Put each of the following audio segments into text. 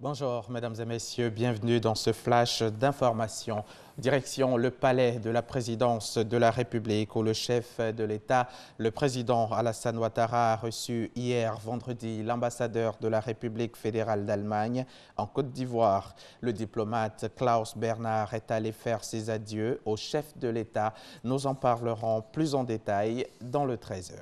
Bonjour, mesdames et messieurs, bienvenue dans ce flash d'information. Direction le palais de la présidence de la République où le chef de l'État, le président Alassane Ouattara, a reçu hier vendredi l'ambassadeur de la République fédérale d'Allemagne en Côte d'Ivoire. Le diplomate Klaus Bernard est allé faire ses adieux au chef de l'État. Nous en parlerons plus en détail dans le 13h.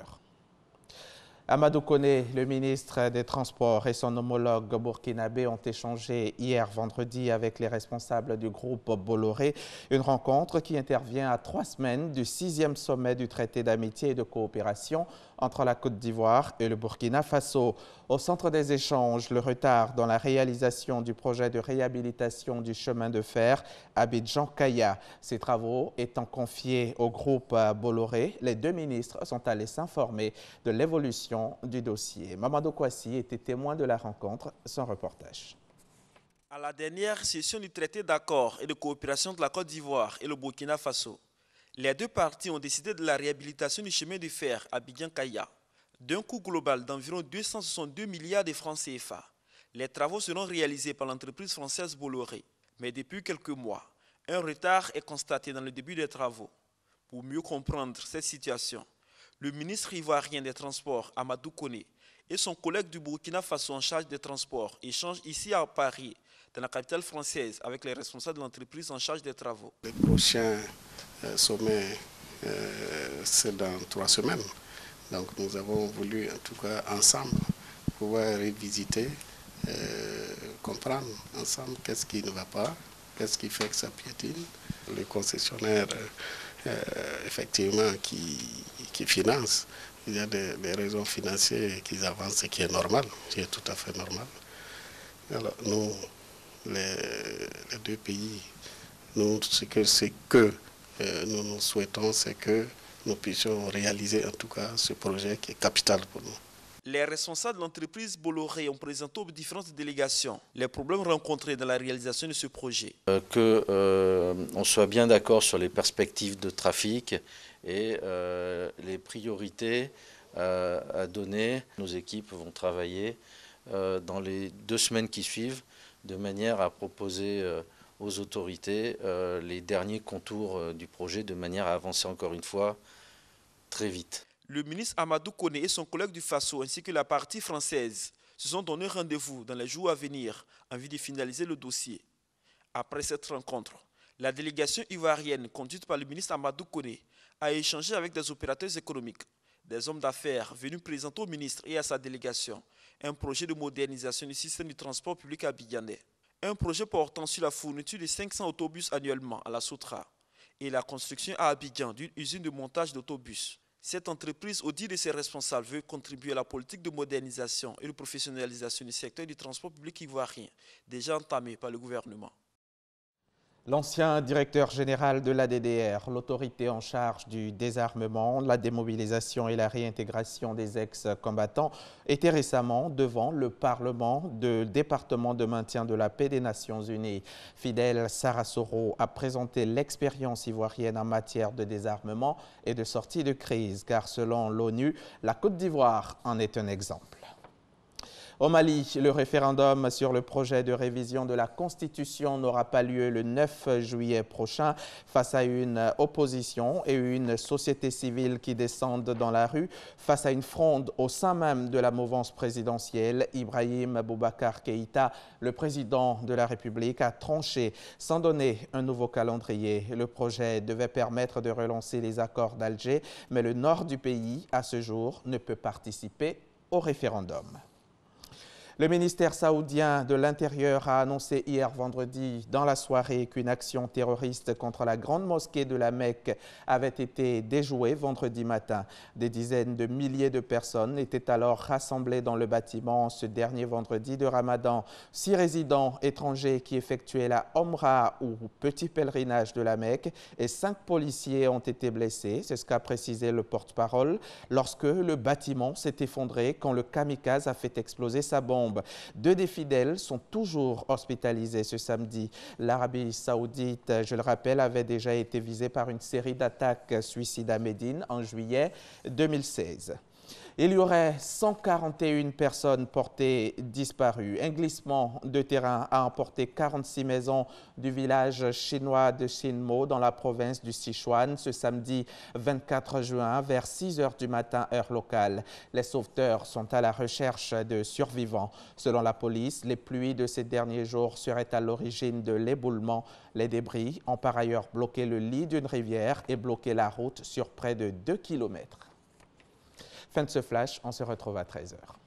Amadou Koné, le ministre des Transports, et son homologue burkinabé ont échangé hier vendredi avec les responsables du groupe Bolloré, une rencontre qui intervient à 3 semaines du 6e sommet du traité d'amitié et de coopération entre la Côte d'Ivoire et le Burkina Faso. Au centre des échanges, le retard dans la réalisation du projet de réhabilitation du chemin de fer Abidjan-Kaya. Ces travaux étant confiés au groupe Bolloré, les deux ministres sont allés s'informer de l'évolution du dossier. Mamadou Kouassi était témoin de la rencontre, son reportage. À la dernière session du traité d'accord et de coopération de la Côte d'Ivoire et le Burkina Faso, les deux parties ont décidé de la réhabilitation du chemin de fer Abidjan-Kaya, d'un coût global d'environ 262 milliards de francs CFA. Les travaux seront réalisés par l'entreprise française Bolloré. Mais depuis quelques mois, un retard est constaté dans le début des travaux. Pour mieux comprendre cette situation, le ministre ivoirien des Transports, Amadou Koné, et son collègue du Burkina Faso en charge des transports échangent ici à Paris, dans la capitale française, avec les responsables de l'entreprise en charge des travaux. Le prochain sommet, c'est dans 3 semaines. Donc nous avons voulu, en tout cas ensemble, pouvoir revisiter, comprendre ensemble qu'est-ce qui ne va pas, qu'est-ce qui fait que ça piétine. Le concessionnaire, effectivement, qui finance, il y a des raisons financières qui avancent, ce qui est normal, qui est tout à fait normal. Alors nous, les deux pays, nous, ce que nous souhaitons, c'est que nous puissions réaliser en tout cas ce projet qui est capital pour nous. Les responsables de l'entreprise Bolloré ont présenté aux différentes délégations les problèmes rencontrés dans la réalisation de ce projet. Qu'on soit bien d'accord sur les perspectives de trafic et les priorités à donner. Nos équipes vont travailler dans les 2 semaines qui suivent de manière à proposer aux autorités les derniers contours du projet de manière à avancer encore une fois très vite. Le ministre Amadou Koné et son collègue du Faso ainsi que la partie française se sont donné rendez-vous dans les jours à venir en vue de finaliser le dossier. Après cette rencontre, la délégation ivoirienne conduite par le ministre Amadou Koné a échangé avec des opérateurs économiques, des hommes d'affaires venus présenter au ministre et à sa délégation un projet de modernisation du système du transport public abidjanais. Un projet portant sur la fourniture de 500 autobus annuellement à la Sotra et la construction à Abidjan d'une usine de montage d'autobus. Cette entreprise, au dire de ses responsables, veut contribuer à la politique de modernisation et de professionnalisation du secteur du transport public ivoirien, déjà entamée par le gouvernement. L'ancien directeur général de l'ADDR, l'autorité en charge du désarmement, la démobilisation et la réintégration des ex-combattants, était récemment devant le Parlement du département de maintien de la paix des Nations Unies. Fidel Sarasoro a présenté l'expérience ivoirienne en matière de désarmement et de sortie de crise, car selon l'ONU, la Côte d'Ivoire en est un exemple. Au Mali, le référendum sur le projet de révision de la Constitution n'aura pas lieu le 9 juillet prochain face à une opposition et une société civile qui descendent dans la rue face à une fronde au sein même de la mouvance présidentielle. Ibrahim Boubacar Keïta, le président de la République, a tranché sans donner un nouveau calendrier. Le projet devait permettre de relancer les accords d'Alger, mais le nord du pays, à ce jour, ne peut participer au référendum. Le ministère saoudien de l'Intérieur a annoncé hier vendredi dans la soirée qu'une action terroriste contre la grande mosquée de la Mecque avait été déjouée vendredi matin. Des dizaines de milliers de personnes étaient alors rassemblées dans le bâtiment ce dernier vendredi de Ramadan. 6 résidents étrangers qui effectuaient la Omra ou petit pèlerinage de la Mecque et 5 policiers ont été blessés. C'est ce qu'a précisé le porte-parole lorsque le bâtiment s'est effondré quand le kamikaze a fait exploser sa bombe. 2 des fidèles sont toujours hospitalisés ce samedi. L'Arabie saoudite, je le rappelle, avait déjà été visée par une série d'attaques suicides à Médine en juillet 2016. Il y aurait 141 personnes portées disparues. Un glissement de terrain a emporté 46 maisons du village chinois de Xinmo dans la province du Sichuan ce samedi 24 juin vers 6 h du matin heure locale. Les sauveteurs sont à la recherche de survivants. Selon la police, les pluies de ces derniers jours seraient à l'origine de l'éboulement. Les débris ont par ailleurs bloqué le lit d'une rivière et bloqué la route sur près de 2 km. Fin de ce flash, on se retrouve à 13 h.